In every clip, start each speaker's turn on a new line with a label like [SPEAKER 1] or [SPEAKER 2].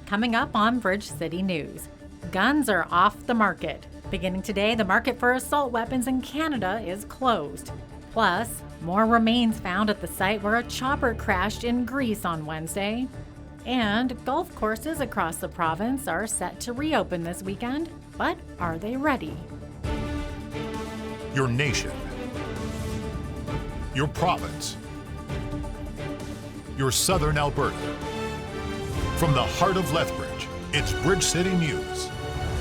[SPEAKER 1] coming up on Bridge City News. Guns are off the market. Beginning today, the market for assault weapons in Canada is closed. Plus, more remains found at the site where a chopper crashed in Greece on Wednesday. And golf courses across the province are set to reopen this weekend, but are they ready?
[SPEAKER 2] Your nation, your province, your southern Alberta. From the heart of Lethbridge, it's Bridge City News.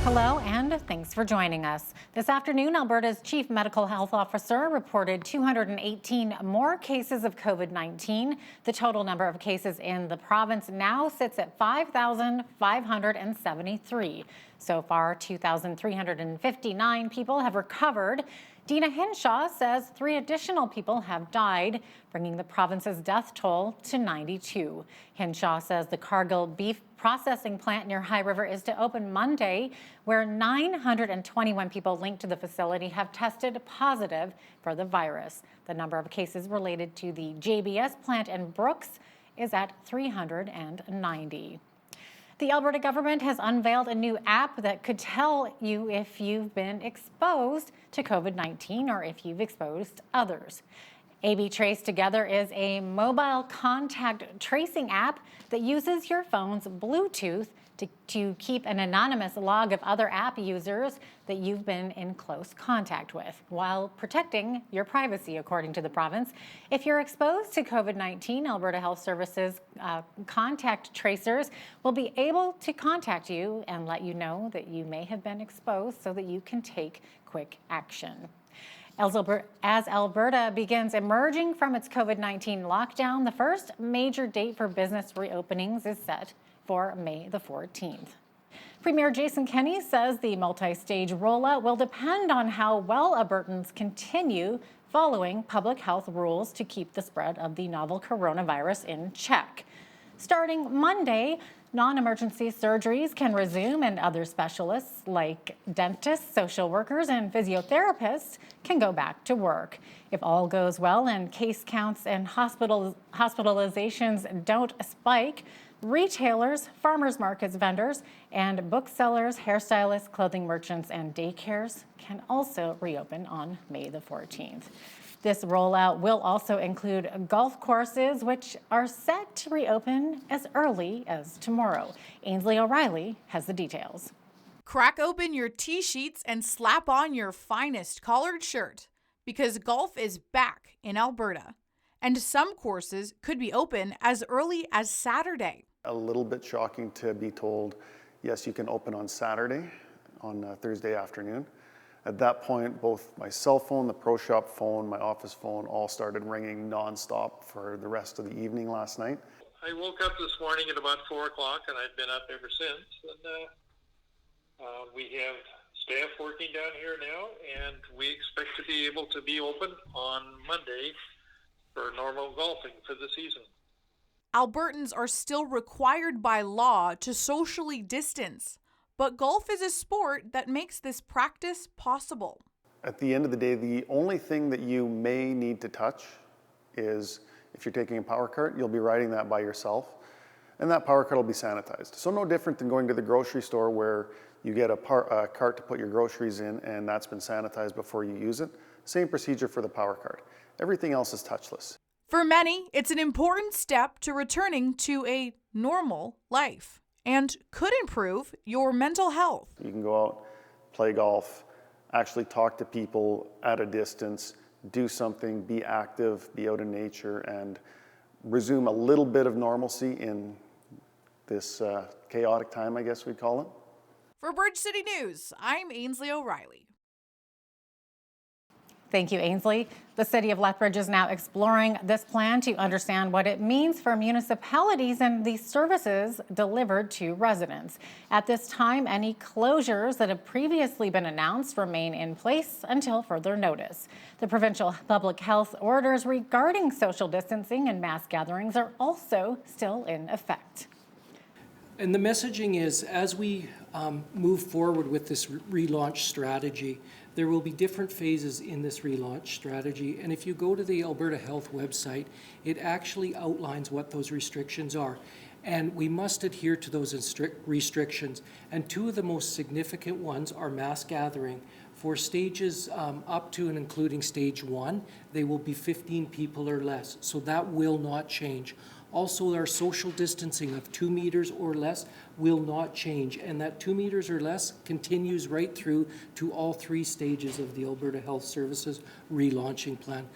[SPEAKER 1] Hello and thanks for joining us. This afternoon, Alberta's Chief Medical Health Officer reported 218 more cases of COVID-19. The total number of cases in the province now sits at 5,573. So far, 2,359 people have recovered. Dina Hinshaw says 3 additional people have died, bringing the province's death toll to 92. Hinshaw says the Cargill beef processing plant near High River is to open Monday, where 921 people linked to the facility have tested positive for the virus. The number of cases related to the JBS plant in Brooks is at 390. The Alberta government has unveiled a new app that could tell you if you've been exposed to COVID-19 or if you've exposed others. AB Trace Together is a mobile contact tracing app that uses your phone's Bluetooth to keep an anonymous log of other app users that you've been in close contact with, while protecting your privacy, according to the province. If you're exposed to COVID-19, Alberta Health Services contact tracers will be able to contact you and let you know that you may have been exposed so that you can take quick action. As Alberta begins emerging from its COVID-19 lockdown, the first major date for business reopenings is set for May the 14th. Premier Jason Kenney says the multi-stage rollout will depend on how well Albertans continue following public health rules to keep the spread of the novel coronavirus in check. Starting Monday, non-emergency surgeries can resume and other specialists like dentists, social workers, and physiotherapists can go back to work. If all goes well and case counts and hospitalizations don't spike, retailers, farmers markets vendors, and booksellers, hairstylists, clothing merchants, and daycares can also reopen on May the 14th. This rollout will also include golf courses, which are set to reopen as early as tomorrow. Ainsley O'Reilly has the details.
[SPEAKER 3] Crack open your tee sheets and slap on your finest collared shirt, because golf is back in Alberta, and some courses could be open as early as Saturday.
[SPEAKER 4] A little bit shocking to be told, yes, you can open on Saturday, on Thursday afternoon. At that point, both my cell phone, the Pro Shop phone, my office phone, all started ringing nonstop for the rest of the evening last night.
[SPEAKER 5] I woke up this morning at about 4 o'clock, and I've been up ever since. And we have staff working down here now, and we expect to be able to be open on Monday for normal golfing for the season.
[SPEAKER 3] Albertans are still required by law to socially distance, but golf is a sport that makes this practice possible.
[SPEAKER 4] At the end of the day, the only thing that you may need to touch is if you're taking a power cart, you'll be riding that by yourself, and that power cart will be sanitized. So no different than going to the grocery store where you get a cart to put your groceries in, and that's been sanitized before you use it. Same procedure for the power cart. Everything else is touchless.
[SPEAKER 3] For many, it's an important step to returning to a normal life and could improve your mental health.
[SPEAKER 4] You can go out, play golf, actually talk to people at a distance, do something, be active, be out in nature, and resume a little bit of normalcy in this chaotic time, I guess we'd call it.
[SPEAKER 3] For Bridge City News, I'm Ainsley O'Reilly.
[SPEAKER 1] Thank you, Ainsley. The city of Lethbridge is now exploring this plan to understand what it means for municipalities and the services delivered to residents. At this time, any closures that have previously been announced remain in place until further notice. The provincial public health orders regarding social distancing and mass gatherings are also still in effect.
[SPEAKER 6] And the messaging is, as we move forward with this relaunch strategy, there will be different phases in this relaunch strategy. And if you go to the Alberta Health website, it actually outlines what those restrictions are. And we must adhere to those restrictions. And two of the most significant ones are mass gathering. For stages up to and including stage 1, they will be 15 people or less. So that will not change. Also, our social distancing of 2 meters or less will not change. And that 2 meters or less continues right through to all 3 stages of the Alberta Health Services relaunching plan.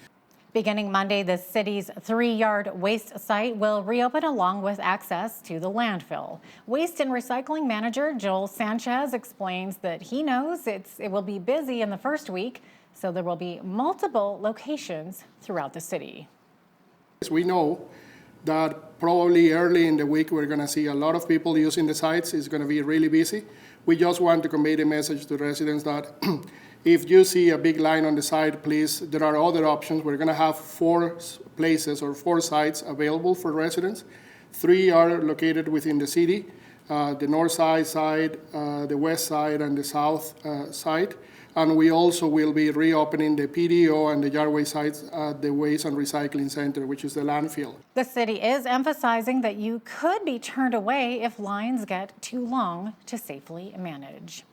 [SPEAKER 1] Beginning Monday, the city's 3-yard waste site will reopen along with access to the landfill. Waste and recycling manager Joel Sanchez explains that he knows it will be busy in the first week, so there will be multiple locations throughout the city.
[SPEAKER 7] We know that probably early in the week we're going to see a lot of people using the sites. It's going to be really busy. We just want to convey the message to residents that if you see a big line on the site, please, there are other options. We're going to have 4 places or 4 sites available for residents. 3 are located within the city, the north side, the west side, and the south side. And we also will be reopening the PDO and the yardway sites at the Waste and Recycling Center, which is the landfill.
[SPEAKER 1] The city is emphasizing that you could be turned away if lines get too long to safely manage.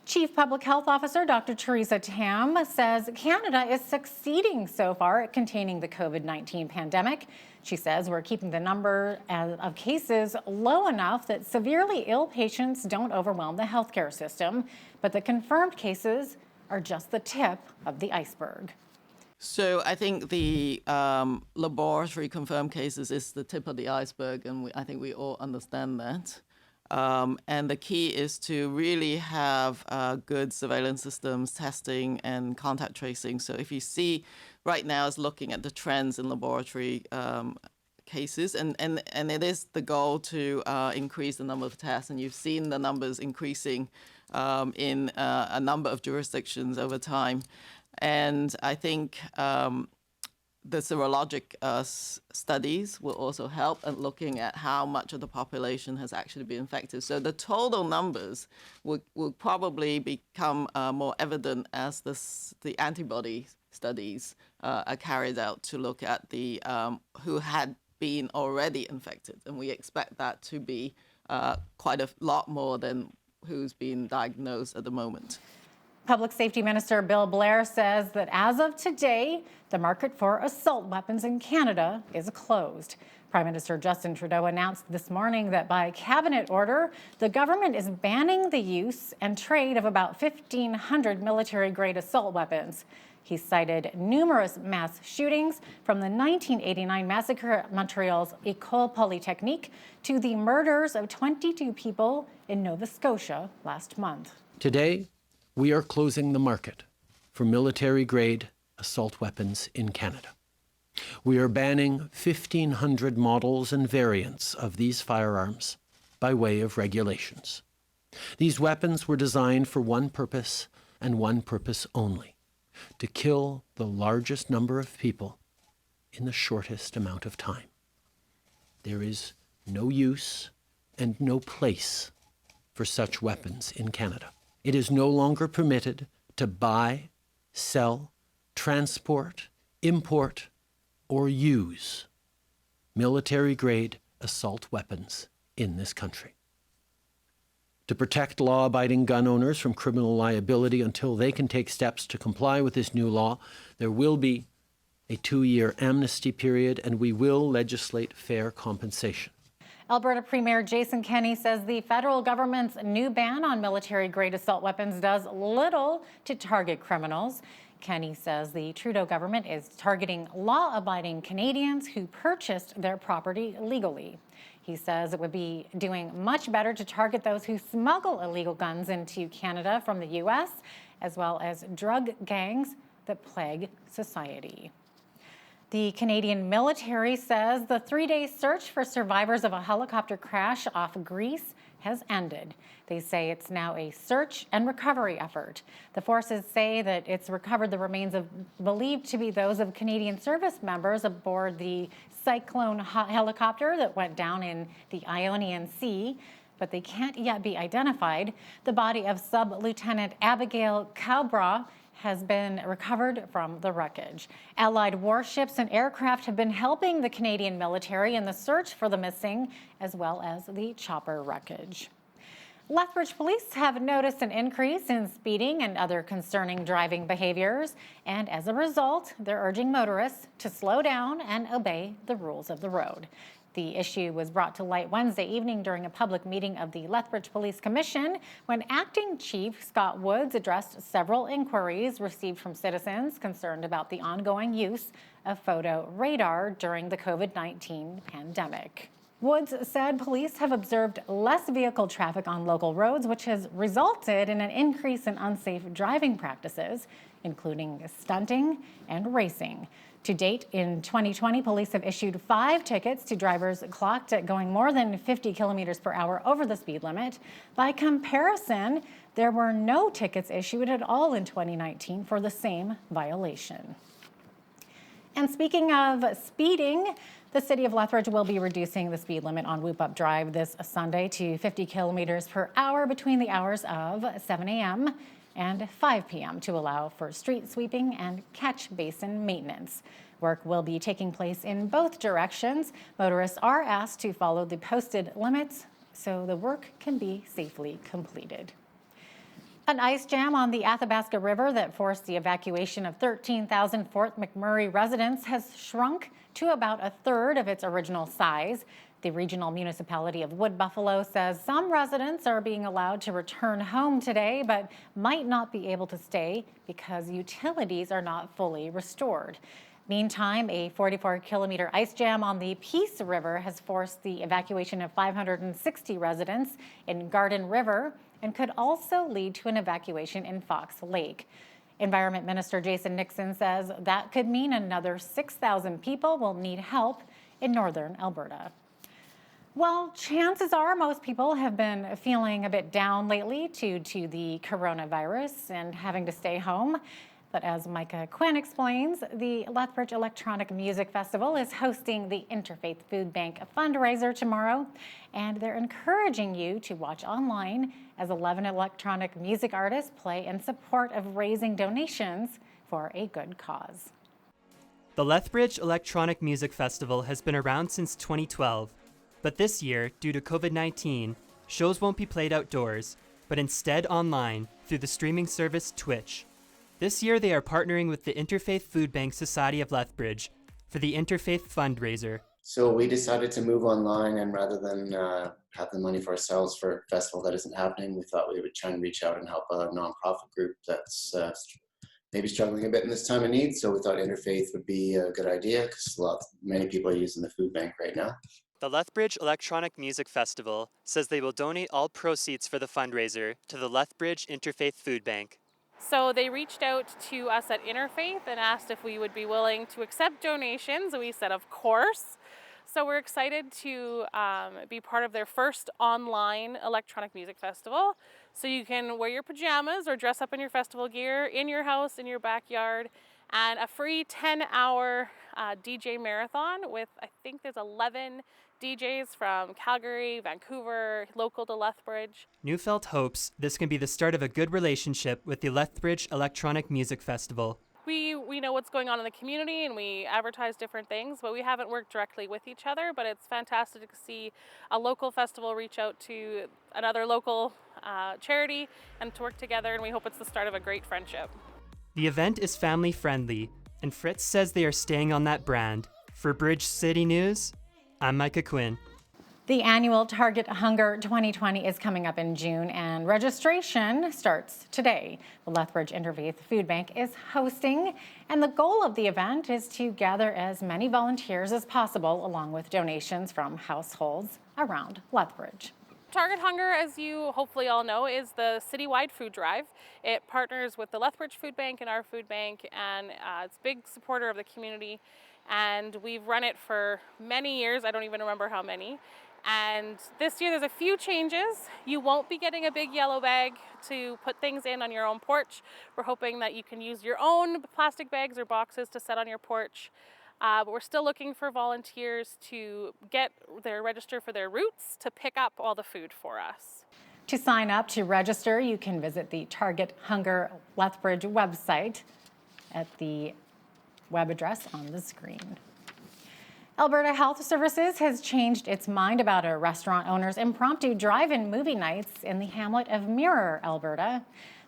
[SPEAKER 1] Chief Public Health Officer Dr. Teresa Tam says Canada is succeeding so far at containing the COVID-19 pandemic. She says we're keeping the number of cases low enough that severely ill patients don't overwhelm the healthcare system, but the confirmed cases are just the tip of the iceberg.
[SPEAKER 8] So I think the laboratory confirmed cases is the tip of the iceberg, and I think we all understand that. And the key is to really have good surveillance systems, testing, and contact tracing. So if you see right now is looking at the trends in laboratory cases, and it is the goal to increase the number of tests. And you've seen the numbers increasing in a number of jurisdictions over time. And I think the serologic studies will also help at looking at how much of the population has actually been infected. So the total numbers will probably become more evident as the antibody studies are carried out to look at the who had been already infected. And we expect that to be quite a lot more than who's been diagnosed at the moment.
[SPEAKER 1] Public Safety Minister Bill Blair says that as of today, the market for assault weapons in Canada is closed. Prime Minister Justin Trudeau announced this morning that by cabinet order, the government is banning the use and trade of about 1,500 military-grade assault weapons. He cited numerous mass shootings from the 1989 massacre at Montreal's École Polytechnique to the murders of 22 people in Nova Scotia last month.
[SPEAKER 9] Today, we are closing the market for military-grade assault weapons in Canada. We are banning 1,500 models and variants of these firearms by way of regulations. These weapons were designed for one purpose and one purpose only: to kill the largest number of people in the shortest amount of time. There is no use and no place for such weapons in Canada. It is no longer permitted to buy, sell, transport, import, or use military-grade assault weapons in this country. To protect law-abiding gun owners from criminal liability until they can take steps to comply with this new law, there will be a 2-year amnesty period, and we will legislate fair compensation.
[SPEAKER 1] Alberta Premier Jason Kenney says the federal government's new ban on military-grade assault weapons does little to target criminals. Kenney says the Trudeau government is targeting law-abiding Canadians who purchased their property legally. He says it would be doing much better to target those who smuggle illegal guns into Canada from the U.S., as well as drug gangs that plague society. The Canadian military says the 3-day search for survivors of a helicopter crash off Greece has ended. They say it's now a search and recovery effort. The forces say that it's recovered the remains of believed to be those of Canadian service members aboard the Cyclone helicopter that went down in the Ionian Sea, but they can't yet be identified. The body of Sub-Lieutenant Abigail Cowbra has been recovered from the wreckage. Allied warships and aircraft have been helping the Canadian military in the search for the missing, as well as the chopper wreckage. Lethbridge police have noticed an increase in speeding and other concerning driving behaviors, and as a result, they're urging motorists to slow down and obey the rules of the road. The issue was brought to light Wednesday evening during a public meeting of the Lethbridge Police Commission when Acting Chief Scott Woods addressed several inquiries received from citizens concerned about the ongoing use of photo radar during the COVID-19 pandemic. Woods said police have observed less vehicle traffic on local roads, which has resulted in an increase in unsafe driving practices, including stunting and racing. To date, in 2020, police have issued 5 tickets to drivers clocked at going more than 50 kilometers per hour over the speed limit. By comparison, there were no tickets issued at all in 2019 for the same violation. And speaking of speeding, the city of Lethbridge will be reducing the speed limit on Whoop Up Drive this Sunday to 50 kilometers per hour between the hours of 7 a.m. and 5 p.m. to allow for street sweeping and catch basin maintenance. Work will be taking place in both directions. Motorists are asked to follow the posted limits so the work can be safely completed. An ice jam on the Athabasca River that forced the evacuation of 13,000 Fort McMurray residents has shrunk to about a third of its original size. The regional municipality of Wood Buffalo says some residents are being allowed to return home today, but might not be able to stay because utilities are not fully restored. Meantime, a 44-kilometer ice jam on the Peace River has forced the evacuation of 560 residents in Garden River and could also lead to an evacuation in Fox Lake. Environment Minister Jason Nixon says that could mean another 6,000 people will need help in northern Alberta. Well, chances are most people have been feeling a bit down lately due to the coronavirus and having to stay home. But as Micah Quinn explains, the Lethbridge Electronic Music Festival is hosting the Interfaith Food Bank fundraiser tomorrow, and they're encouraging you to watch online as 11 electronic music artists play in support of raising donations for a good cause.
[SPEAKER 10] The Lethbridge Electronic Music Festival has been around since 2012, but this year, due to COVID-19, shows won't be played outdoors, but instead online through the streaming service Twitch. This year, they are partnering with the Interfaith Food Bank Society of Lethbridge for the Interfaith fundraiser.
[SPEAKER 11] So we decided to move online, and rather than have the money for ourselves for a festival that isn't happening, we thought we would try and reach out and help a nonprofit group that's maybe struggling a bit in this time of need. So we thought Interfaith would be a good idea because many people are using the food bank right now.
[SPEAKER 10] The Lethbridge Electronic Music Festival says they will donate all proceeds for the fundraiser to the Lethbridge Interfaith Food Bank.
[SPEAKER 12] So they reached out to us at Interfaith and asked if we would be willing to accept donations. We said, of course. So we're excited to be part of their first online electronic music festival. So you can wear your pajamas or dress up in your festival gear in your house, in your backyard, and a free 10-hour DJ marathon with, I think there's 11 DJs from Calgary, Vancouver, local to Lethbridge.
[SPEAKER 10] Neufeld hopes this can be the start of a good relationship with the Lethbridge Electronic Music Festival.
[SPEAKER 12] We know what's going on in the community and we advertise different things, but we haven't worked directly with each other. But it's fantastic to see a local festival reach out to another local charity and to work together, and we hope it's the start of a great friendship.
[SPEAKER 10] The event is family friendly, and Fritz says they are staying on that brand. For Bridge City News, I'm Micah Quinn.
[SPEAKER 1] The annual Target Hunger 2020 is coming up in June, and registration starts today. The Lethbridge Interfaith Food Bank is hosting, and the goal of the event is to gather as many volunteers as possible, along with donations from households around Lethbridge.
[SPEAKER 12] Target Hunger, as you hopefully all know, is the citywide food drive. It partners with the Lethbridge Food Bank and our food bank, and it's a big supporter of the community. And we've run it for many years. I don't even remember how many. And this year there's a few changes. You won't be getting a big yellow bag to put things in on your own porch. We're hoping that you can use your own plastic bags or boxes to set on your porch. But we're still looking for volunteers to register for their routes to pick up all the food for us.
[SPEAKER 1] To sign up to register, you can visit the Target Hunger Lethbridge website at the web address on the screen. Alberta Health Services has changed its mind about a restaurant owner's impromptu drive-in movie nights in the hamlet of Mirror, Alberta.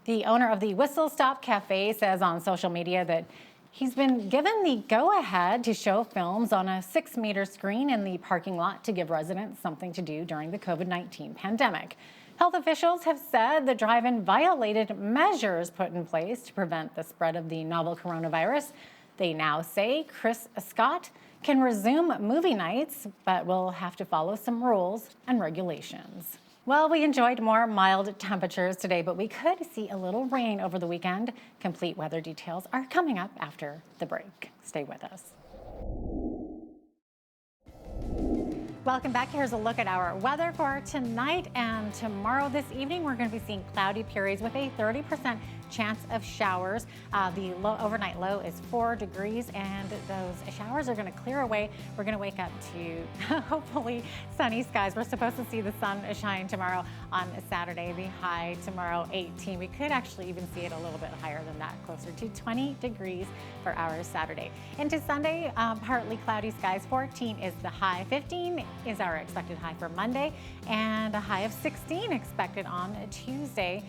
[SPEAKER 1] The owner of the Whistle Stop Cafe says on social media that he's been given the go-ahead to show films on a 6-meter screen in the parking lot to give residents something to do during the COVID-19 pandemic. Health officials have said the drive-in violated measures put in place to prevent the spread of the novel coronavirus. They now say Chris Scott can resume movie nights, but will have to follow some rules and regulations. Well, we enjoyed more mild temperatures today, but we could see a little rain over the weekend. Complete weather details are coming up after the break. Stay with us. Welcome back. Here's a look at our weather for tonight and tomorrow. This evening, we're going to be seeing cloudy periods with a 30% chance of showers. The overnight low is 4 degrees, and those showers are going to clear away. We're going to wake up to hopefully sunny skies. We're supposed to see the sun shine tomorrow on Saturday. The high tomorrow, 18. We could actually even see it a little bit higher than that, closer to 20 degrees for our Saturday. Into Sunday, partly cloudy skies. 14 is the high. 15 is our expected high for Monday, and a high of 16 expected on Tuesday,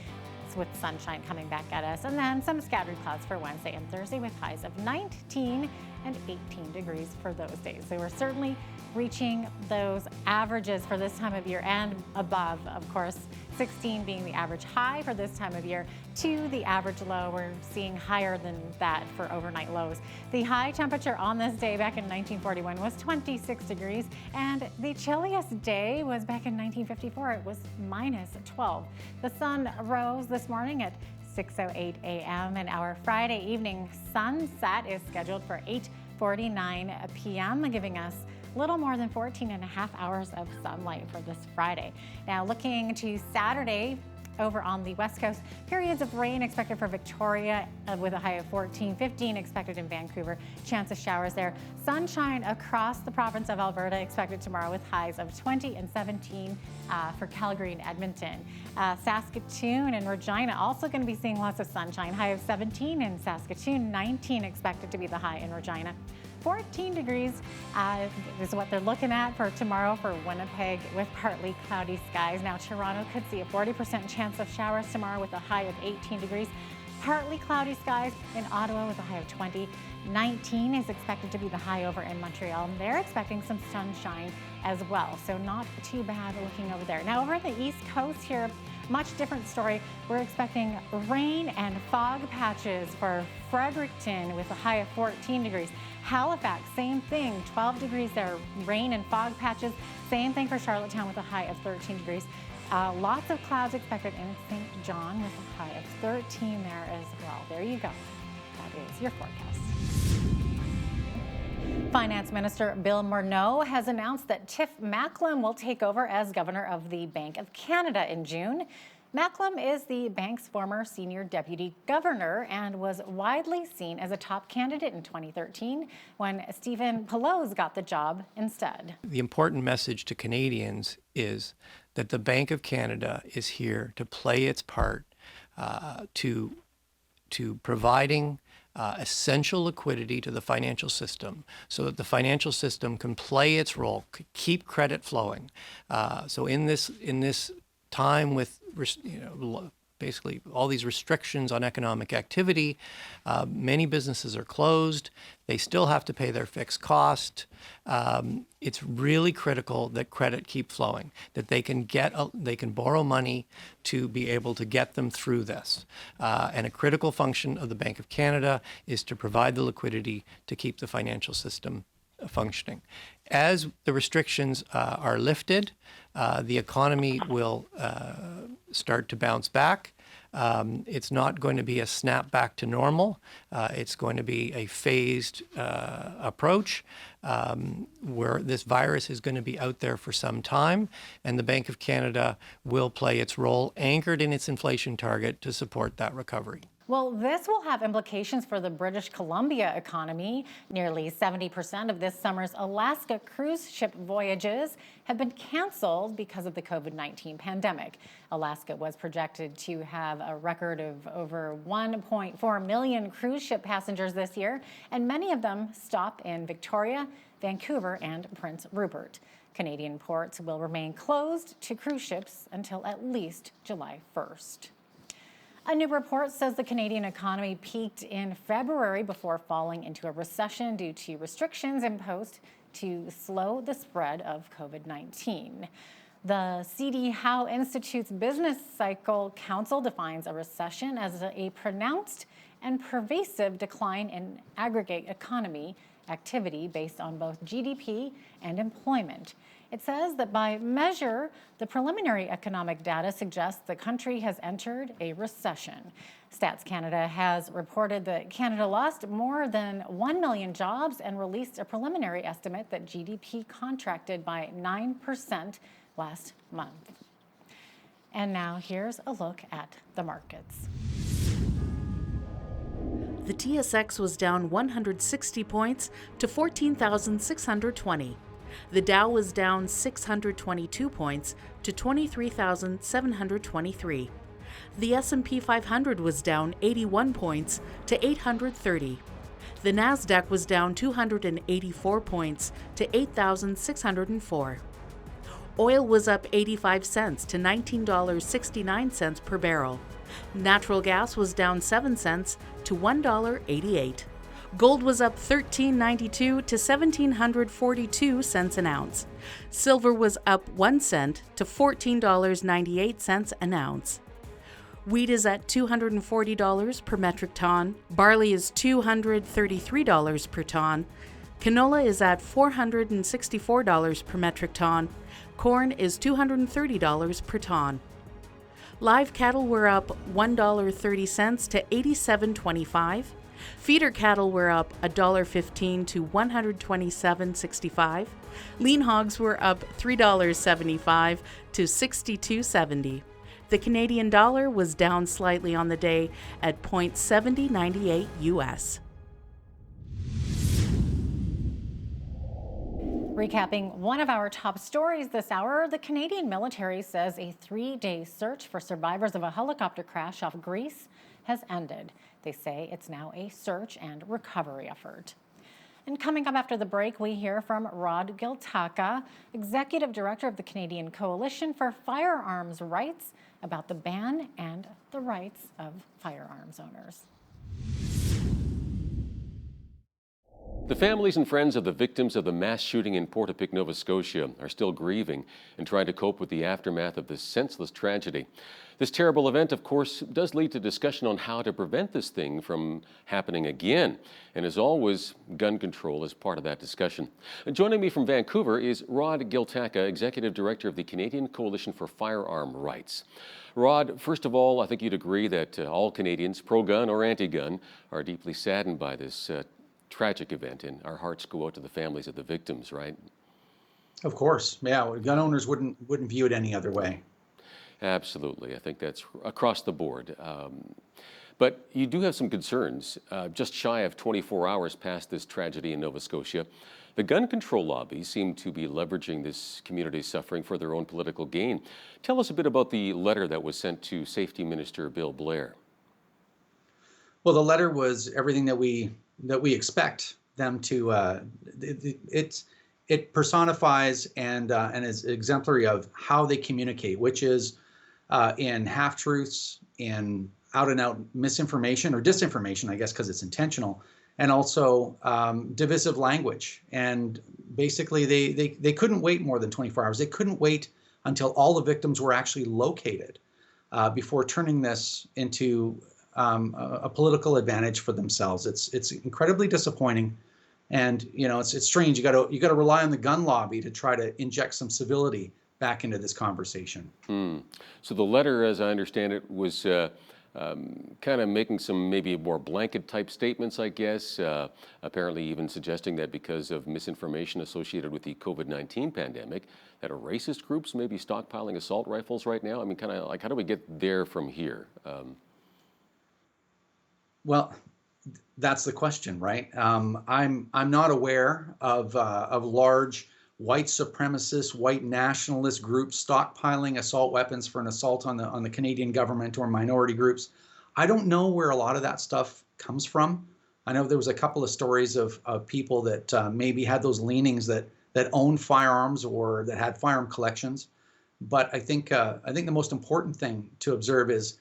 [SPEAKER 1] with sunshine coming back at us, and then some scattered clouds for Wednesday and Thursday with highs of 19 and 18 degrees for those days. So we're certainly reaching those averages for this time of year and above, of course, 16 being the average high for this time of year to the average low. We're seeing higher than that for overnight lows. The high temperature on this day back in 1941 was 26 degrees, and the chilliest day was back in 1954. It was minus 12. The sun rose this morning at 6:08 a.m. and our Friday evening sunset is scheduled for 8:49 p.m., giving us little more than 14 and a half hours of sunlight for this Friday. Now looking to Saturday, over on the West Coast, periods of rain expected for Victoria with a high of 14, 15 expected in Vancouver. Chance of showers there. Sunshine across the province of Alberta expected tomorrow with highs of 20 and 17 for Calgary and Edmonton. Saskatoon and Regina also going to be seeing lots of sunshine. High of 17 in Saskatoon, 19 expected to be the high in Regina. 14 degrees is what they're looking at for tomorrow for Winnipeg with partly cloudy skies. Now Toronto could see a 40% chance of showers tomorrow with a high of 18 degrees. Partly cloudy skies in Ottawa with a high of 20. 19 is expected to be the high over in Montreal, and they're expecting some sunshine as well, so not too bad looking over there. Now over the East Coast here, much different story. We're expecting rain and fog patches for Fredericton with a high of 14 degrees. Halifax, same thing, 12 degrees there, rain and fog patches. Same thing for Charlottetown with a high of 13 degrees. Lots of clouds expected in St. John with a high of 13 there as well. There you go. That is your forecast. Finance Minister Bill Morneau has announced that Tiff Macklem will take over as governor of the Bank of Canada in June. Macklem is the bank's former senior deputy governor and was widely seen as a top candidate in 2013 when Stephen Pallose got the job instead.
[SPEAKER 13] The important message to Canadians is that the Bank of Canada is here to play its part to providing essential liquidity to the financial system so that the financial system can play its role, keep credit flowing. So in this time with basically all these restrictions on economic activity, many businesses are closed. They still have to pay their fixed cost. It's really critical that credit keep flowing, that they can borrow money to be able to get them through this. And a critical function of the Bank of Canada is to provide the liquidity to keep the financial system functioning. As the restrictions are lifted, the economy will start to bounce back. It's not going to be a snap back to normal. It's going to be a phased approach where this virus is going to be out there for some time, and the Bank of Canada will play its role anchored in its inflation target to support that recovery.
[SPEAKER 1] Well, this will have implications for the British Columbia economy. Nearly 70% of this summer's Alaska cruise ship voyages have been canceled because of the COVID-19 pandemic. Alaska was projected to have a record of over 1.4 million cruise ship passengers this year, and many of them stop in Victoria, Vancouver, and Prince Rupert. Canadian ports will remain closed to cruise ships until at least July 1st. A new report says the Canadian economy peaked in February before falling into a recession due to restrictions imposed to slow the spread of COVID-19. The C.D. Howe Institute's Business Cycle Council defines a recession as a pronounced and pervasive decline in aggregate economy activity based on both GDP and employment. It says that by measure, the preliminary economic data suggests the country has entered a recession. Stats Canada has reported that Canada lost more than 1 million jobs and released a preliminary estimate that GDP contracted by 9% last month. And now here's a look at the markets.
[SPEAKER 14] The TSX was down 160 points to 14,620. The Dow was down 622 points to 23,723. The S&P 500 was down 81 points to 830. The Nasdaq was down 284 points to 8,604. Oil was up 85 cents to $19.69 per barrel. Natural gas was down 7 cents to $1.88. Gold was up $13.92 to $1,742 an ounce. Silver was up 1 cent to $14.98 an ounce. Wheat is at $240 per metric ton. Barley is $233 per ton. Canola is at $464 per metric ton. Corn is $230 per ton. Live cattle were up $1.30 to $87.25. Feeder cattle were up $1.15 to $127.65. Lean hogs were up $3.75 to $62.70. The Canadian dollar was down slightly on the day at .7098 US.
[SPEAKER 1] Recapping one of our top stories this hour, the Canadian military says a 3-day search for survivors of a helicopter crash off Greece has ended. They say it's now a search and recovery effort. And coming up after the break, we hear from Rod Giltaca, Executive Director of the Canadian Coalition for Firearms Rights, about the ban and the rights of firearms owners.
[SPEAKER 15] The families and friends of the victims of the mass shooting in Portapique, Nova Scotia are still grieving and trying to cope with the aftermath of this senseless tragedy. This terrible event, of course, does lead to discussion on how to prevent this thing from happening again. And as always, gun control is part of that discussion. Joining me from Vancouver is Rod Giltaca, Executive Director of the Canadian Coalition for Firearm Rights. Rod, first of all, I think you'd agree that all Canadians, pro-gun or anti-gun, are deeply saddened by this tragic event, and our hearts go out to the families of the victims, right?
[SPEAKER 16] Of course, yeah. Gun owners wouldn't view it any other way.
[SPEAKER 15] Absolutely. I think that's across the board. But you do have some concerns. Just shy of 24 hours past this tragedy in Nova Scotia, the gun control lobby seem to be leveraging this community's suffering for their own political gain. Tell us a bit about the letter that was sent to Safety Minister Bill Blair.
[SPEAKER 16] Well, the letter was everything that we expect them to. It personifies and is exemplary of how they communicate, which is in half-truths, in out-and-out misinformation or disinformation, I guess, because it's intentional, and also divisive language. And basically, they couldn't wait more than 24 hours. They couldn't wait until all the victims were actually located before turning this into a political advantage for themselves. It's incredibly disappointing, and it's strange. You got to rely on the gun lobby to try to inject some civility back into this conversation.
[SPEAKER 15] So the letter, as I understand it, was kind of making some maybe more blanket type statements, I guess, apparently even suggesting that because of misinformation associated with the COVID-19 pandemic, that racist groups may be stockpiling assault rifles right now. I mean, kind of like, how do we get there from here?
[SPEAKER 16] Well, that's the question, right? I'm not aware of large white supremacist, white nationalist groups stockpiling assault weapons for an assault on the Canadian government or minority groups. I don't know where a lot of that stuff comes from. I know there was a couple of stories of people that maybe had those leanings that owned firearms or that had firearm collections. But I think the most important thing to observe is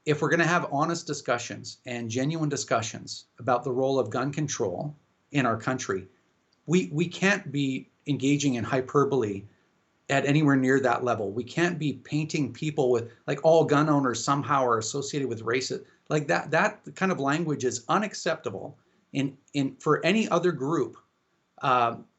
[SPEAKER 16] if we're going to have honest discussions and genuine discussions about the role of gun control in our country, we can't be engaging in hyperbole at anywhere near that level. We can't be painting people with like all gun owners somehow are associated with racism. Like that kind of language is unacceptable in for any other group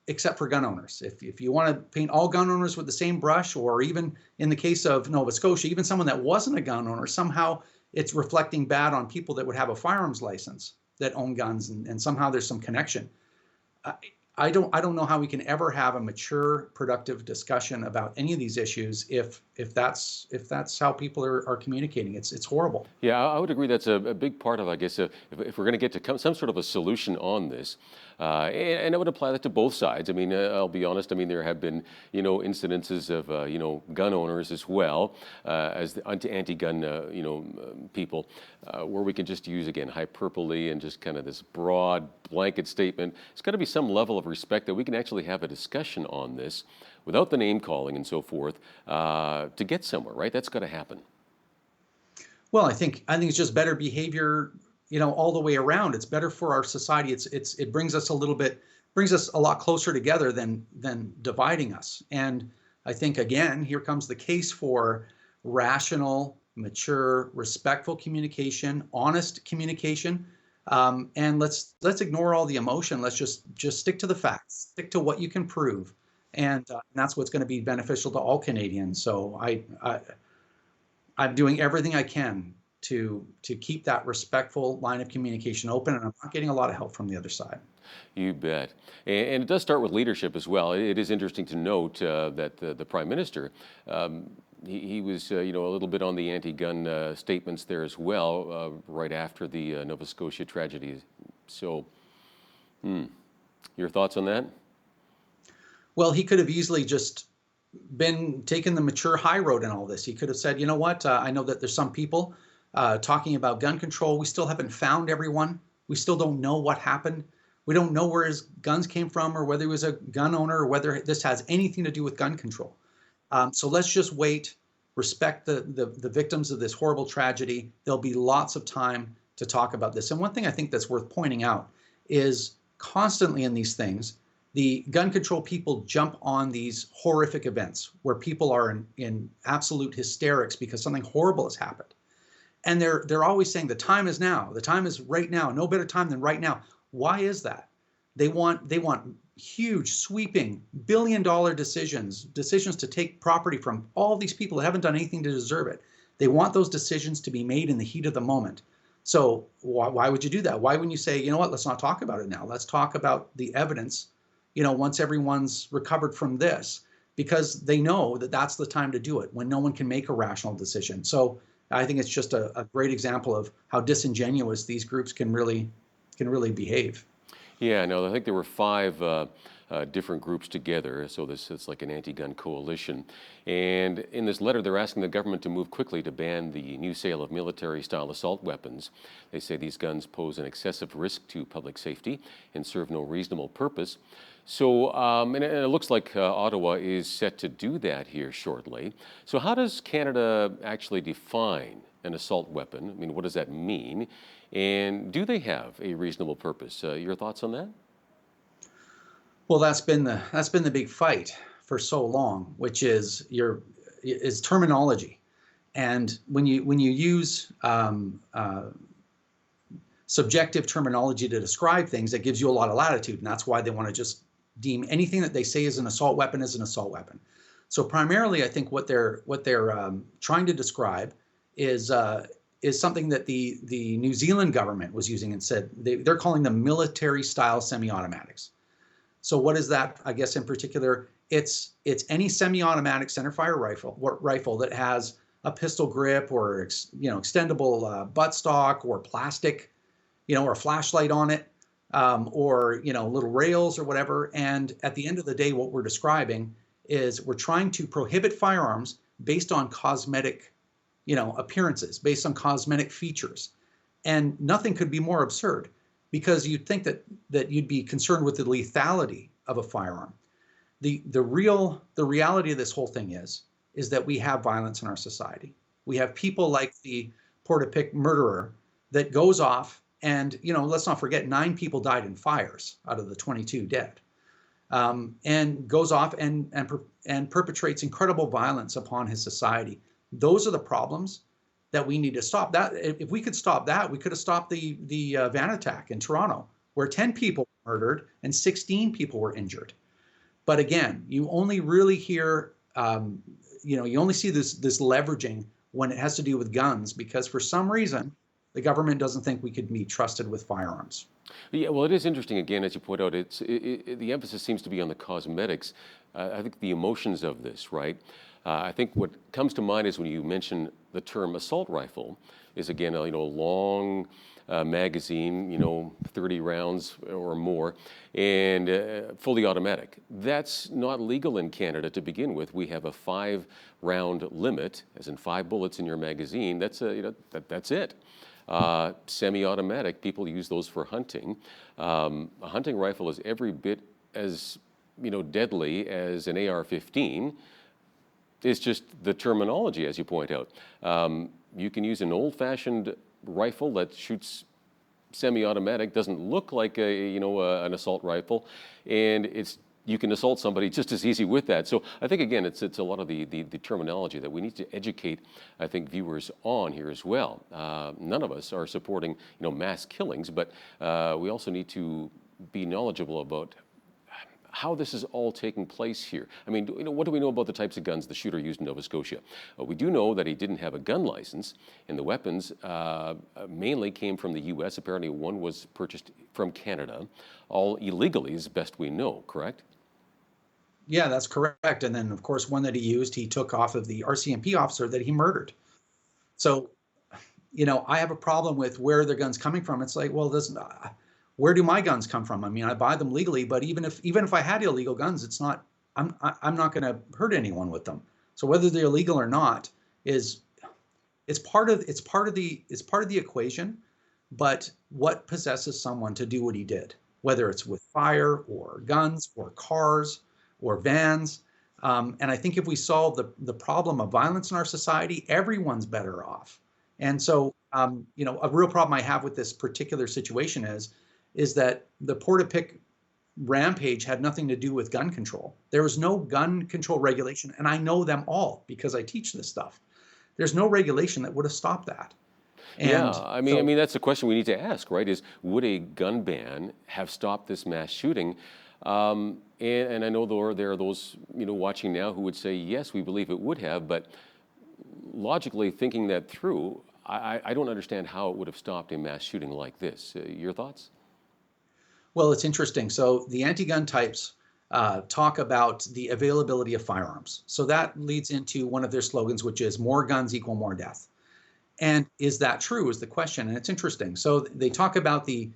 [SPEAKER 16] except for gun owners. If you want to paint all gun owners with the same brush, or even in the case of Nova Scotia, even someone that wasn't a gun owner, somehow it's reflecting bad on people that would have a firearms license that own guns, and somehow there's some connection. I don't know how we can ever have a mature, productive discussion about any of these issues if that's how people are communicating. It's horrible.
[SPEAKER 15] Yeah, I would agree. That's a big part of, I guess, if we're going to get to some sort of a solution on this, and I would apply that to both sides. I mean, I'll be honest. I mean, there have been, incidences of, gun owners as well as the anti-gun, people, where we can just use, again, hyperbole and just kind of this broad blanket statement. It's got to be some level of respect that we can actually have a discussion on this without the name calling and so forth to get somewhere, right? That's got to happen.
[SPEAKER 16] Well, I think it's just better behavior, all the way around. It's better for our society. It brings us a lot closer together than dividing us. And I think, again, here comes the case for rational, mature, respectful communication, honest communication. And let's ignore all the emotion. Let's just stick to the facts, stick to what you can prove. And that's what's going to be beneficial to all Canadians. So I'm doing everything I can to keep that respectful line of communication open, and I'm not getting a lot of help from the other side.
[SPEAKER 15] You bet. And it does start with leadership as well. It is interesting to note that the Prime Minister, he was, a little bit on the anti-gun statements there as well, right after the Nova Scotia tragedy. So, your thoughts on that?
[SPEAKER 16] Well, he could have easily just been taking the mature high road in all this. He could have said, you know what, I know that there's some people talking about gun control. We still haven't found everyone. We still don't know what happened. We don't know where his guns came from or whether he was a gun owner or whether this has anything to do with gun control. So let's just wait, respect the victims of this horrible tragedy. There'll be lots of time to talk about this. And one thing I think that's worth pointing out is constantly in these things, the gun control people jump on these horrific events where people are in absolute hysterics because something horrible has happened. And they're always saying the time is now. The time is right now. No better time than right now. Why is that? They want huge, sweeping, billion-dollar decisions to take property from all these people that haven't done anything to deserve it. They want those decisions to be made in the heat of the moment. So why would you do that? Why wouldn't you say, you know what, let's not talk about it now. Let's talk about the evidence, once everyone's recovered from this, because they know that that's the time to do it when no one can make a rational decision. So I think it's just a great example of how disingenuous these groups can really behave.
[SPEAKER 15] Yeah, no, I think there were 5 different groups together, so it's like an anti-gun coalition. And in this letter, they're asking the government to move quickly to ban the new sale of military-style assault weapons. They say these guns pose an excessive risk to public safety and serve no reasonable purpose. So, and it looks like Ottawa is set to do that here shortly. So how does Canada actually define an assault weapon? I mean, what does that mean? And do they have a reasonable purpose? Your thoughts on that?
[SPEAKER 16] Well, that's been the big fight for so long, which is terminology. And when you use subjective terminology to describe things, it gives you a lot of latitude, and that's why they want to just deem anything that they say is an assault weapon as an assault weapon. So primarily, I think what they're trying to describe is something that the New Zealand government was using and said they're calling them military-style semi-automatics. So what is that? I guess in particular, it's any semi-automatic centerfire rifle that has a pistol grip or extendable buttstock or plastic or a flashlight on it, or little rails or whatever. And at the end of the day, what we're describing is we're trying to prohibit firearms based on cosmetic, appearances, based on cosmetic features. And nothing could be more absurd, because you'd think that you'd be concerned with the lethality of a firearm. The reality of this whole thing is that we have violence in our society. We have people like the Portapique murderer that goes off and, let's not forget, 9 people died in fires out of the 22 dead, and goes off and perpetrates incredible violence upon his society. Those are the problems that we need to stop. That if we could stop that, we could have stopped the van attack in Toronto, where 10 people were murdered and 16 people were injured. But again, you only really hear, you only see this leveraging when it has to do with guns, because for some reason, the government doesn't think we could be trusted with firearms.
[SPEAKER 15] Yeah, well, it is interesting, again, as you point out, the emphasis seems to be on the cosmetics. I think the emotions of this, right? I think what comes to mind is when you mention the term assault rifle is, again, a long magazine, 30 rounds or more, and fully automatic. That's not legal in Canada to begin with. We have a 5-round limit, as in 5 bullets in your magazine. That's that's it. Semi-automatic, people use those for hunting. A hunting rifle is every bit as deadly as an AR-15. It's just the terminology, as you point out. You can use an old-fashioned rifle that shoots semi-automatic, doesn't look like an assault rifle, and you can assault somebody just as easy with that. So I think, again, it's a lot of the terminology that we need to educate, I think, viewers on here as well. None of us are supporting mass killings, but we also need to be knowledgeable about how this is all taking place here. I mean, what do we know about the types of guns the shooter used in Nova Scotia? We do know that he didn't have a gun license, and the weapons mainly came from the U.S. Apparently one was purchased from Canada, all illegally as best we know, correct?
[SPEAKER 16] Yeah, that's correct. And then, of course, one that he used, he took off of the RCMP officer that he murdered. So, I have a problem with where their gun's coming from. It's like, well, where do my guns come from? I mean, I buy them legally, but even if I had illegal guns, I'm not going to hurt anyone with them. So whether they're illegal or not it's part of the equation. But what possesses someone to do what he did, whether it's with fire or guns or cars or vans, and I think if we solve the problem of violence in our society, everyone's better off. And so, a real problem I have with this particular situation is that the Portapique rampage had nothing to do with gun control. There was no gun control regulation, and I know them all because I teach this stuff. There's no regulation that would have stopped that. And
[SPEAKER 15] yeah, I mean that's the question we need to ask, right? Is would a gun ban have stopped this mass shooting? And I know there are those watching now who would say yes, we believe it would have, but logically thinking that through, I don't understand how it would have stopped a mass shooting like this. Your thoughts?
[SPEAKER 16] Well, it's interesting. So the anti-gun types talk about the availability of firearms. So that leads into one of their slogans, which is more guns equal more death. And is that true is the question. And it's interesting. So they talk about the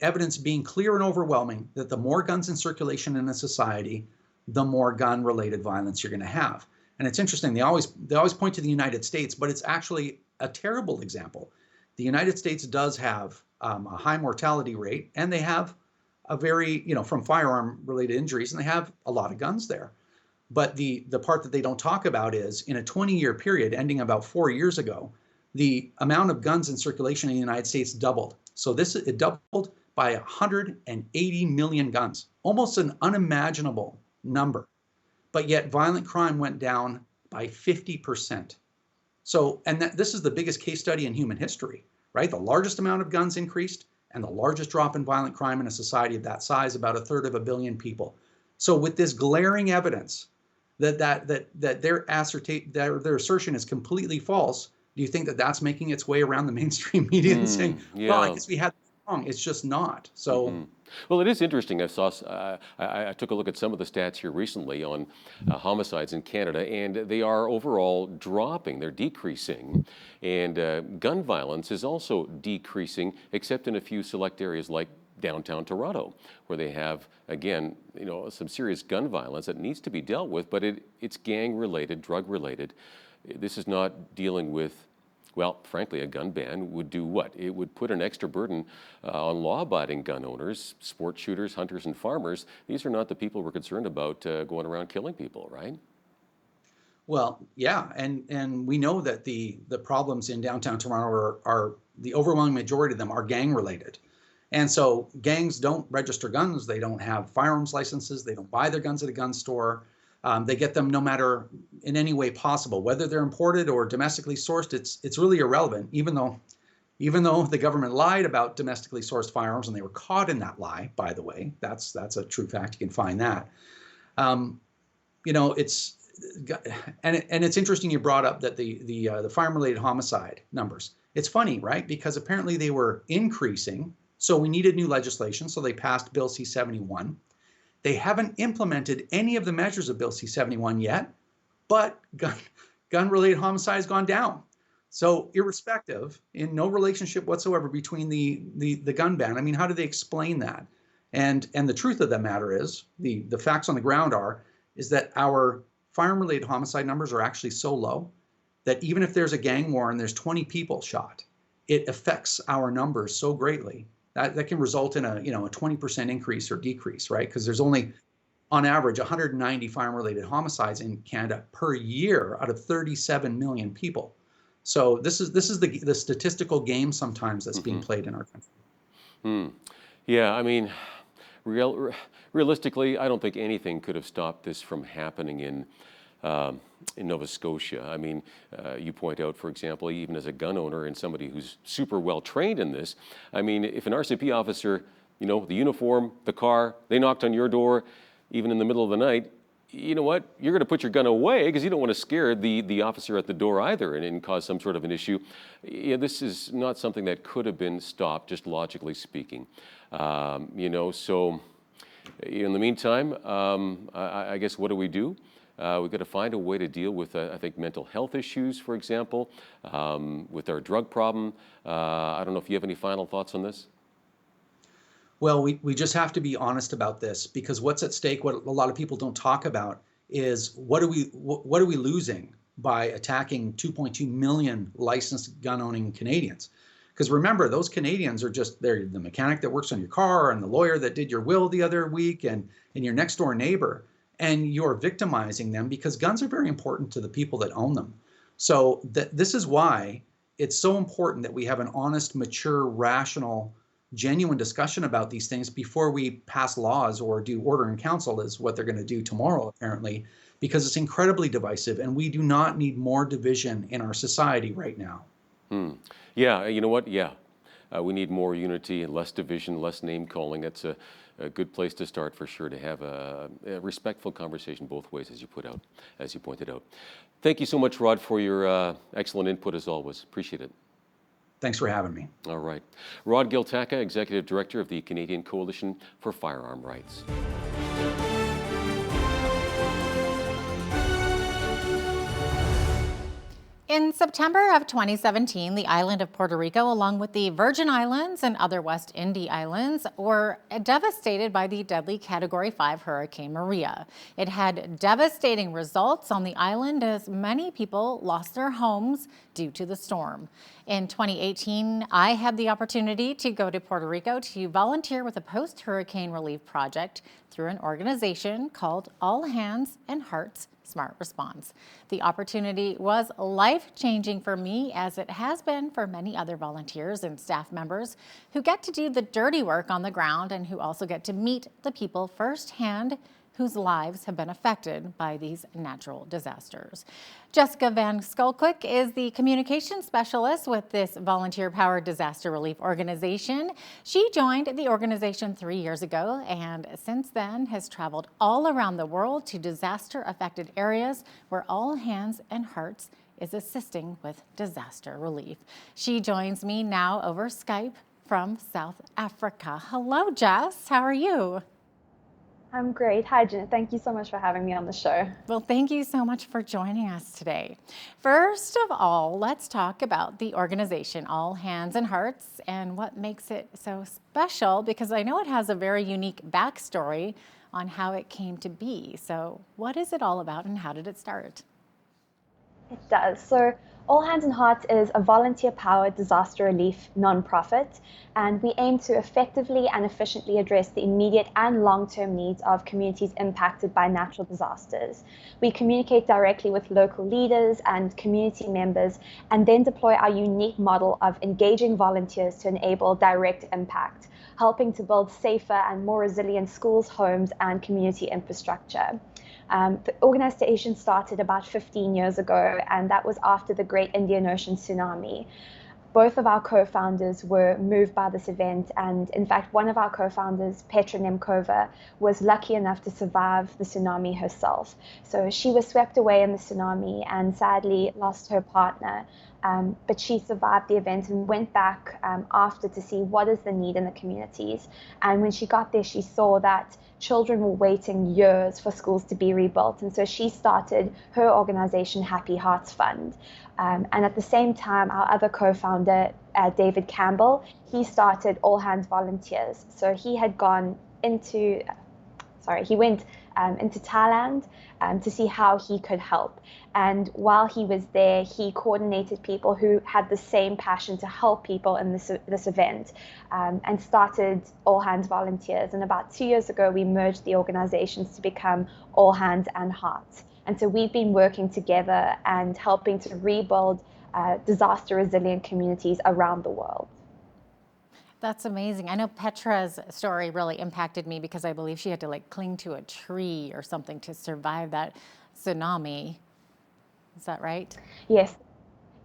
[SPEAKER 16] evidence being clear and overwhelming that the more guns in circulation in a society, the more gun-related violence you're going to have. And it's interesting. They always point to the United States, but it's actually a terrible example. The United States does have a high mortality rate, and they have a very, from firearm-related injuries, and they have a lot of guns there. But the part that they don't talk about is in a 20-year period ending about 4 years ago, the amount of guns in circulation in the United States doubled. So it doubled by 180 million guns, almost an unimaginable number. But yet violent crime went down by 50%. So, and this is the biggest case study in human history, right? The largest amount of guns increased, and the largest drop in violent crime in a society of that size, about 1/3 of a billion people. So with this glaring evidence that their assertion is completely false, do you think that that's making its way around the mainstream media and saying, well, I guess we had wrong. It's just not. So.
[SPEAKER 15] Well, it is interesting. I took a look at some of the stats here recently on homicides in Canada, and they are overall dropping. They're decreasing, and gun violence is also decreasing, except in a few select areas like downtown Toronto, where they have, again, some serious gun violence that needs to be dealt with, but it's gang-related, drug-related. This is not dealing with, well, frankly, a gun ban would do what? It would put an extra burden on law-abiding gun owners, sport shooters, hunters, and farmers. These are not the people we're concerned about going around killing people, right?
[SPEAKER 16] Well, yeah, and we know that the problems in downtown Toronto are the overwhelming majority of them are gang-related. And so gangs don't register guns. They don't have firearms licenses. They don't buy their guns at a gun store. They get them no matter in any way possible, whether they're imported or domestically sourced. It's really irrelevant. Even though the government lied about domestically sourced firearms, and they were caught in that lie, by the way, that's a true fact. You can find that. It's interesting you brought up that the farm-related homicide numbers. It's funny, right? Because apparently they were increasing. So we needed new legislation, so they passed Bill C-71. They haven't implemented any of the measures of Bill C-71 yet, but gun-related homicide has gone down. So irrespective, in no relationship whatsoever between the gun ban. I mean, how do they explain that? And the truth of the matter is, the facts on the ground is that our firearm-related homicide numbers are actually so low that even if there's a gang war and there's 20 people shot, it affects our numbers so greatly that can result in a 20% increase or decrease, right? Because there's only, on average, 190 firearm-related homicides in Canada per year out of 37 million people. So this is the statistical game sometimes that's being played in our country.
[SPEAKER 15] Yeah, I mean, realistically, I don't think anything could have stopped this from happening in Nova Scotia. I mean, you point out, for example, even as a gun owner and somebody who's super well trained in this, I mean, if an RCP officer, the uniform, the car, they knocked on your door, even in the middle of the night, you know what? You're going to put your gun away because you don't want to scare the officer at the door either and cause some sort of an issue. Yeah, this is not something that could have been stopped, just logically speaking. So in the meantime, I guess what do we do? We've got to find a way to deal with, I think, mental health issues, for example, with our drug problem. I don't know if you have any final thoughts on this.
[SPEAKER 16] Well, we just have to be honest about this, because what's at stake, what a lot of people don't talk about, is what are we losing by attacking 2.2 million licensed gun-owning Canadians? Because remember, those Canadians are they're the mechanic that works on your car and the lawyer that did your will the other week and your next door neighbor. And you're victimizing them because guns are very important to the people that own them. So this is why it's so important that we have an honest, mature, rational, genuine discussion about these things before we pass laws or do order in council, is what they're going to do tomorrow, apparently, because it's incredibly divisive, and we do not need more division in our society right now.
[SPEAKER 15] Yeah, you know what? Yeah, we need more unity and less division, less name calling. That's a good place to start for sure, to have a respectful conversation both ways, as you pointed out. Thank you so much, Rod, for your excellent input as always. Appreciate it.
[SPEAKER 16] Thanks for having me.
[SPEAKER 15] All right. Rod Giltaka, Executive Director of the Canadian Coalition for Firearm Rights.
[SPEAKER 1] In September of 2017, the island of Puerto Rico, along with the Virgin Islands and other West Indies islands, were devastated by the deadly Category 5 Hurricane Maria. It had devastating results on the island as many people lost their homes due to the storm. In 2018, I had the opportunity to go to Puerto Rico to volunteer with a post-hurricane relief project through an organization called All Hands and Hearts Smart Response. The opportunity was life-changing for me, as it has been for many other volunteers and staff members who get to do the dirty work on the ground and who also get to meet the people firsthand whose lives have been affected by these natural disasters. Jessica Van Skulkwyk is the communication specialist with this volunteer-powered disaster relief organization. She joined the organization 3 years ago and since then has traveled all around the world to disaster-affected areas where All Hands and Hearts is assisting with disaster relief. She joins me now over Skype. from South Africa. Hello, Jess. How are you?
[SPEAKER 17] I'm great. Hi, Janet. Thank you so much for having me on the show.
[SPEAKER 1] Well, thank you so much for joining us today. First of all, let's talk about the organization All Hands and Hearts and what makes it so special, because I know it has a very unique backstory on how it came to be. So what is it all about and how did it start?
[SPEAKER 17] It does. So All Hands and Hearts is a volunteer-powered disaster relief nonprofit, and we aim to effectively and efficiently address the immediate and long-term needs of communities impacted by natural disasters. We communicate directly with local leaders and community members, and then deploy our unique model of engaging volunteers to enable direct impact, helping to build safer and more resilient schools, homes, and community infrastructure. The organization started about 15 years ago, and that was after the Great Indian Ocean tsunami. Both of our co-founders were moved by this event, and in fact, one of our co-founders, Petra Nemkova, was lucky enough to survive the tsunami herself. So she was swept away in the tsunami and sadly lost her partner. But she survived the event and went back after to see what is the need in the communities. And when she got there, she saw that children were waiting years for schools to be rebuilt. And so she started her organization, Happy Hearts Fund. And at the same time, our other co-founder, David Campbell, he started All Hands Volunteers. So he had gone into, he went into Thailand to see how he could help. And while he was there, he coordinated people who had the same passion to help people in this event, and started All Hands Volunteers. And about 2 years ago, we merged the organizations to become All Hands and Hearts. And so we've been working together and helping to rebuild disaster resilient communities around the world.
[SPEAKER 1] That's amazing. I know Petra's story really impacted me because I believe she had to cling to a tree or something to survive that tsunami. Is that right?
[SPEAKER 17] Yes,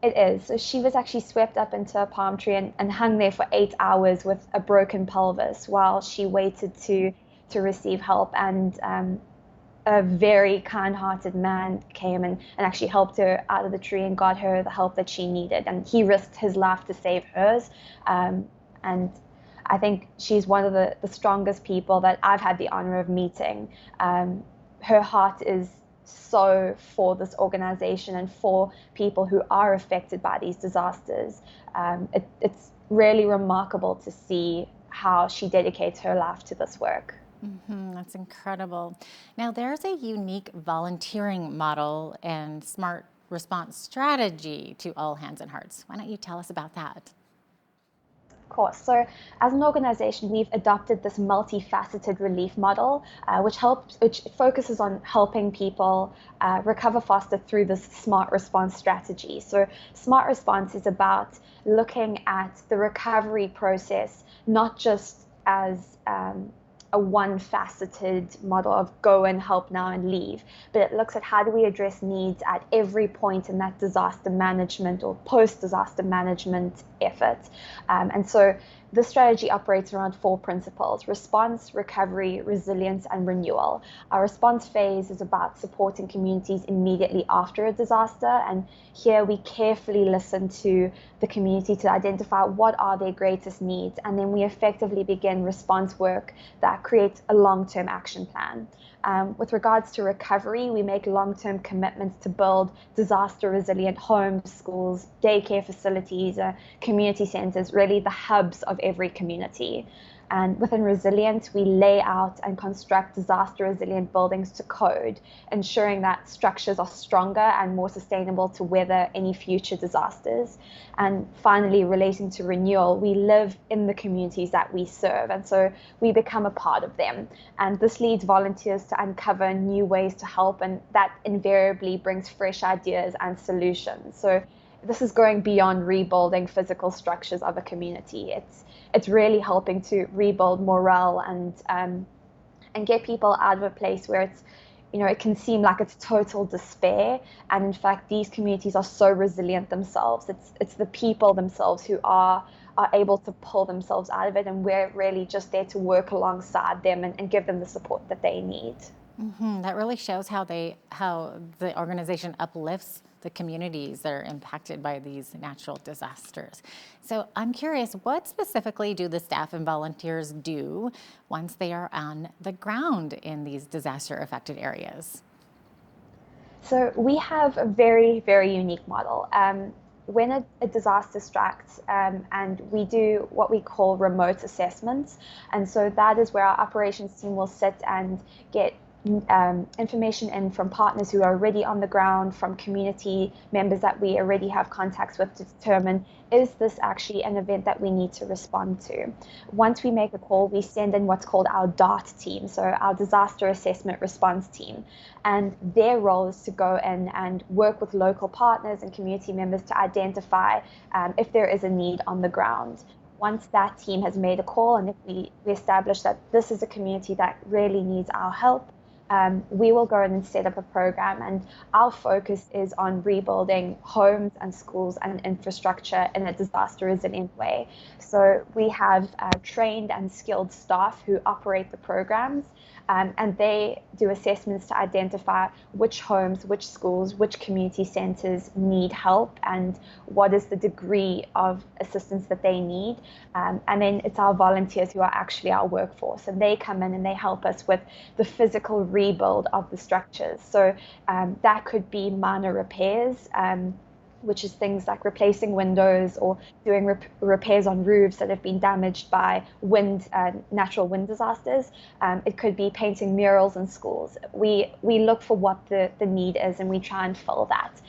[SPEAKER 17] it is. So she was actually swept up into a palm tree and hung there for 8 hours with a broken pelvis while she waited to receive help. And a very kind-hearted man came and actually helped her out of the tree and got her the help that she needed. And he risked his life to save hers. And I think she's one of the strongest people that I've had the honor of meeting. Her heart is so for this organization and for people who are affected by these disasters. It's really remarkable to see how she dedicates her life to this work.
[SPEAKER 1] That's incredible. Now, there's a unique volunteering model and smart response strategy to All Hands and Hearts. Why don't you tell us about that?
[SPEAKER 17] Course. So as an organization, we've adopted this multifaceted relief model, which focuses on helping people recover faster through this smart response strategy. So smart response is about looking at the recovery process, not just as a one-faceted model of go and help now and leave, but it looks at how do we address needs at every point in that disaster management or post-disaster management effort. And so this strategy operates around 4 principles: response, recovery, resilience, and renewal. Our response phase is about supporting communities immediately after a disaster, and here we carefully listen to the community to identify what are their greatest needs, and then we effectively begin response work that creates a long-term action plan. With regards to recovery, we make long-term commitments to build disaster-resilient homes, schools, daycare facilities, community centers, really the hubs of every community. And within resilience, we lay out and construct disaster-resilient buildings to code, ensuring that structures are stronger and more sustainable to weather any future disasters. And finally, relating to renewal, we live in the communities that we serve, and so we become a part of them. And this leads volunteers to uncover new ways to help, and that invariably brings fresh ideas and solutions. So this is going beyond rebuilding physical structures of a community. It's really helping to rebuild morale and get people out of a place where it's, it can seem like it's total despair. And in fact, these communities are so resilient themselves. It's the people themselves who are able to pull themselves out of it, and we're really just there to work alongside them and give them the support that they need.
[SPEAKER 1] That really shows how the organization uplifts the communities that are impacted by these natural disasters. So I'm curious, what specifically do the staff and volunteers do once they are on the ground in these disaster-affected areas?
[SPEAKER 17] So we have a very, very unique model. When a disaster strikes, and we do what we call remote assessments, and so that is where our operations team will sit and get information in from partners who are already on the ground, from community members that we already have contacts with, to determine, is this actually an event that we need to respond to? Once we make a call, we send in what's called our DART team, so our disaster assessment response team. And their role is to go in and work with local partners and community members to identify if there is a need on the ground. Once that team has made a call and if we establish that this is a community that really needs our help, we will go in and set up a program, and our focus is on rebuilding homes and schools and infrastructure in a disaster resilient way. So we have trained and skilled staff who operate the programs, and they do assessments to identify which homes, which schools, which community centers need help and what is the degree of assistance that they need. And then it's our volunteers who are actually our workforce, and they come in and they help us with the physical rebuild of the structures. So that could be minor repairs, which is things like replacing windows or doing repairs on roofs that have been damaged by natural wind disasters. It could be painting murals in schools. We look for what the need is, and we try and fill that.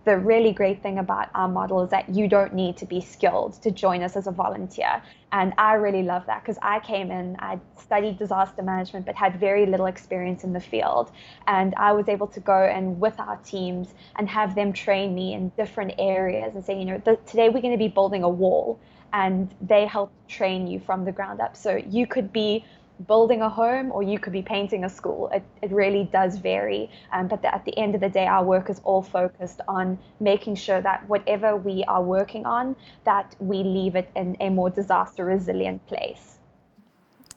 [SPEAKER 17] The really great thing about our model is that you don't need to be skilled to join us as a volunteer. And I really love that, because I came in, I studied disaster management, but had very little experience in the field. And I was able to go in with our teams and have them train me in different areas and say, today we're going to be building a wall, and they help train you from the ground up. So you could be building a home or you could be painting a school. It really does vary. But at the end of the day, our work is all focused on making sure that whatever we are working on, that we leave it in a more disaster resilient place.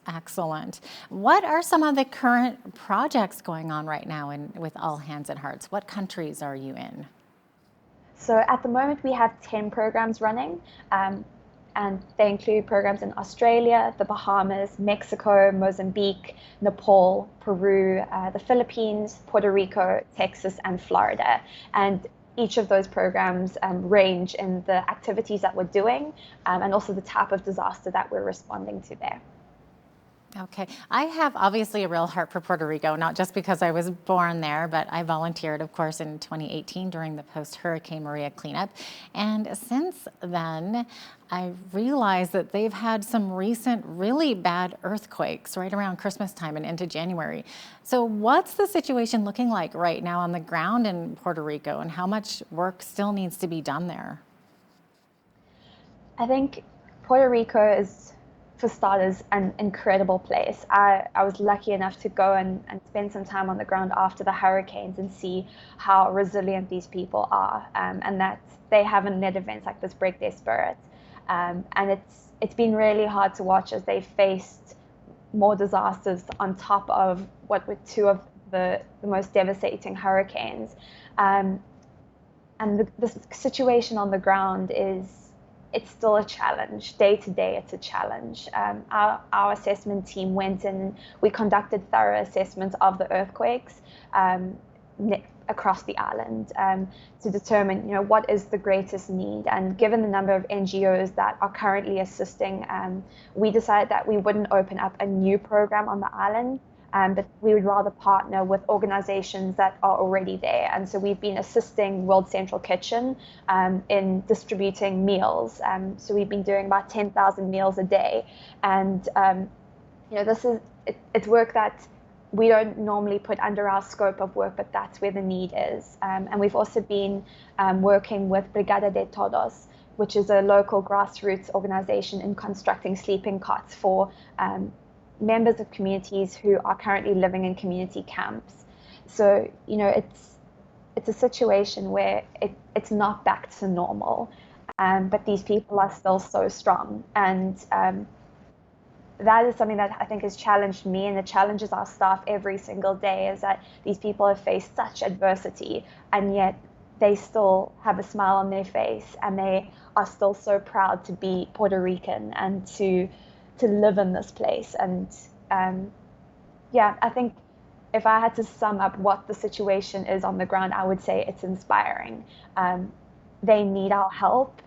[SPEAKER 1] Excellent. What are some of the current projects going on right now with All Hands and Hearts? What countries are you in?
[SPEAKER 17] So at the moment, we have 10 programs running. And they include programs in Australia, the Bahamas, Mexico, Mozambique, Nepal, Peru, the Philippines, Puerto Rico, Texas, and Florida. And each of those programs range in the activities that we're doing and also the type of disaster that we're responding to there.
[SPEAKER 1] Okay. I have obviously a real heart for Puerto Rico, not just because I was born there, but I volunteered, of course, in 2018 during the post-Hurricane Maria cleanup. And since then, I realized that they've had some recent really bad earthquakes right around Christmas time and into January. So what's the situation looking like right now on the ground in Puerto Rico, and how much work still needs to be done there?
[SPEAKER 17] I think Puerto Rico is, for starters, an incredible place. I was lucky enough to go and spend some time on the ground after the hurricanes and see how resilient these people are, and that they haven't let events like this break their spirit. And it's been really hard to watch as they've faced more disasters on top of what were two of the most devastating hurricanes. And the situation on the ground it's still a challenge. Day to day, it's a challenge. Our assessment team went in and we conducted thorough assessments of the earthquakes across the island to determine, what is the greatest need. And given the number of NGOs that are currently assisting, we decided that we wouldn't open up a new program on the island, but we would rather partner with organizations that are already there. And so we've been assisting World Central Kitchen in distributing meals. So we've been doing about 10,000 meals a day. And, it's work that we don't normally put under our scope of work, but that's where the need is. And we've also been working with Brigada de Todos, which is a local grassroots organization in constructing sleeping cots for members of communities who are currently living in community camps. So, it's a situation where it's not back to normal, but these people are still so strong. And that is something that I think has challenged me, and it challenges our staff every single day, is that these people have faced such adversity, and yet they still have a smile on their face, and they are still so proud to be Puerto Rican and to live in this place. And I think if I had to sum up what the situation is on the ground, I would say it's inspiring. They need our help,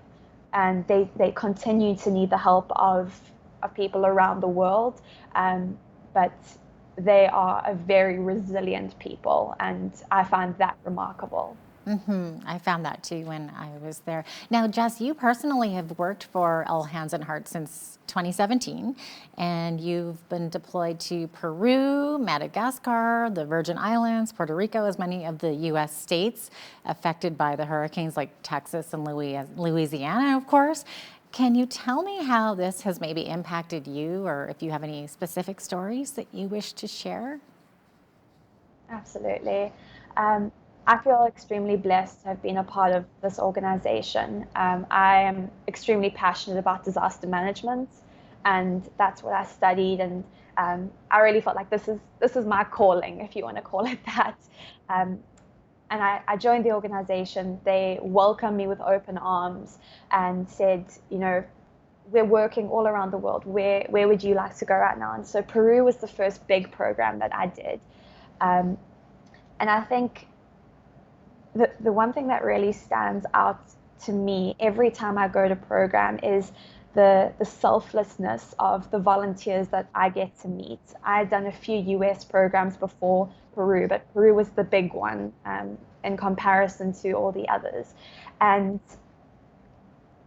[SPEAKER 17] and they continue to need the help of people around the world. But they are a very resilient people, and I find that remarkable.
[SPEAKER 1] I found that too when I was there. Now, Jess, you personally have worked for All Hands on Heart since 2017, and you've been deployed to Peru, Madagascar, the Virgin Islands, Puerto Rico, as many of the U.S. states affected by the hurricanes like Texas and Louisiana, of course. Can you tell me how this has maybe impacted you, or if you have any specific stories that you wish to share?
[SPEAKER 17] Absolutely. I feel extremely blessed to have been a part of this organization. I am extremely passionate about disaster management, and that's what I studied. And I really felt like this is my calling, if you want to call it that. And I joined the organization. They welcomed me with open arms and said, we're working all around the world. Where would you like to go right now? And so Peru was the first big program that I did. And I think the one thing that really stands out to me every time I go to program is the selflessness of the volunteers that I get to meet. I had done a few US programs before Peru, but Peru was the big one in comparison to all the others. And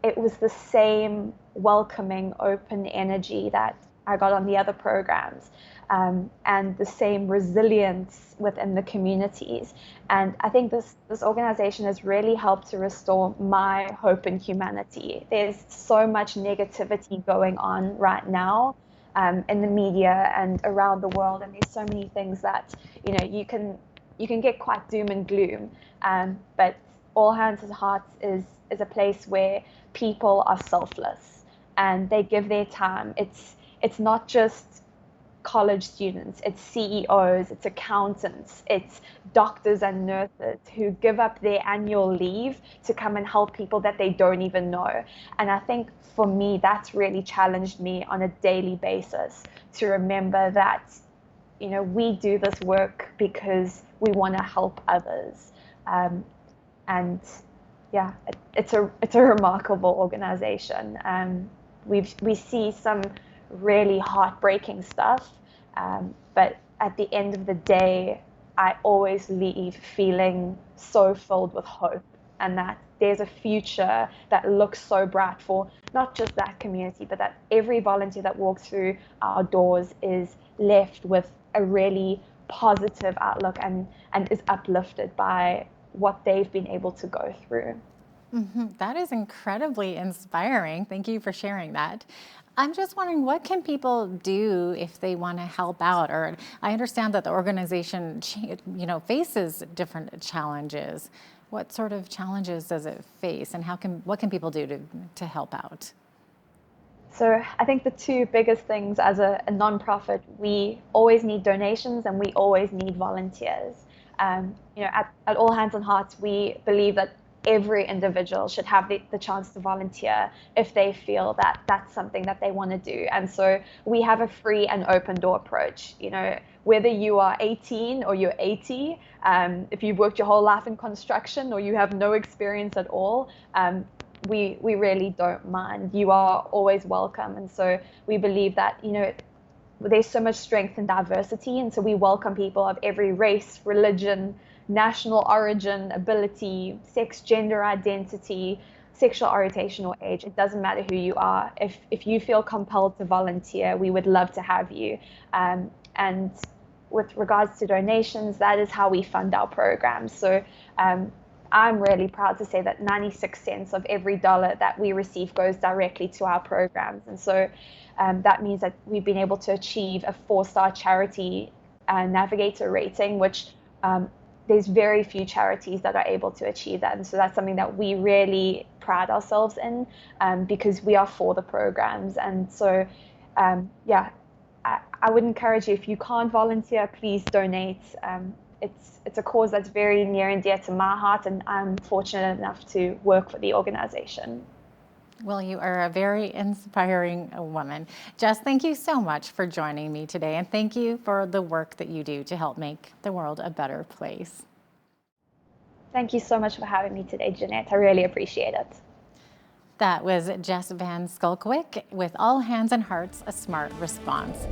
[SPEAKER 17] it was the same welcoming, open energy that I got on the other programs. And the same resilience within the communities. And I think this organization has really helped to restore my hope in humanity. There's so much negativity going on right now in the media and around the world, and there's so many things that you can get quite doom and gloom. But All Hands on Heart is a place where people are selfless and they give their time. It's not just college students, it's CEOs, it's accountants, it's doctors and nurses who give up their annual leave to come and help people that they don't even know. And I think for me, that's really challenged me on a daily basis to remember that, we do this work because we want to help others. It's a remarkable organization. We see some really heartbreaking stuff, but at the end of the day, I always leave feeling so filled with hope, and that there's a future that looks so bright for not just that community, but that every volunteer that walks through our doors is left with a really positive outlook and is uplifted by what they've been able to go through.
[SPEAKER 1] That is incredibly inspiring. Thank you for sharing that. I'm just wondering, what can people do if they want to help out? Or I understand that the organization, faces different challenges. What sort of challenges does it face, and what can people do to help out?
[SPEAKER 17] So I think the two biggest things as a nonprofit, we always need donations and we always need volunteers. At All Hands on Heart, we believe that every individual should have the chance to volunteer if they feel that that's something that they want to do. And so we have a free and open door approach. Whether you are 18 or you're 80, if you've worked your whole life in construction or you have no experience at all, we really don't mind. You are always welcome. And so we believe that, there's so much strength in diversity. And so we welcome people of every race, religion, national origin, ability, sex, gender identity, sexual orientation, or age. It doesn't matter who you are. If you feel compelled to volunteer, we would love to have you. And with regards to donations, that is how we fund our programs. So I'm really proud to say that 96 cents of every dollar that we receive goes directly to our programs. And so that means that we've been able to achieve a 4-star charity navigator rating, which there's very few charities that are able to achieve that. And so that's something that we really pride ourselves in because we are for the programs. And so yeah, I would encourage you, if you can't volunteer, please donate. It's a cause that's very near and dear to my heart, and I'm fortunate enough to work for the organization.
[SPEAKER 1] Well, you are a very inspiring woman. Jess, thank you so much for joining me today, and thank you for the work that you do to help make the world a better place.
[SPEAKER 17] Thank you so much for having me today, Jeanette. I really appreciate it.
[SPEAKER 1] That was Jess Van Skulkwyk with All Hands and Hearts, a Smart Response.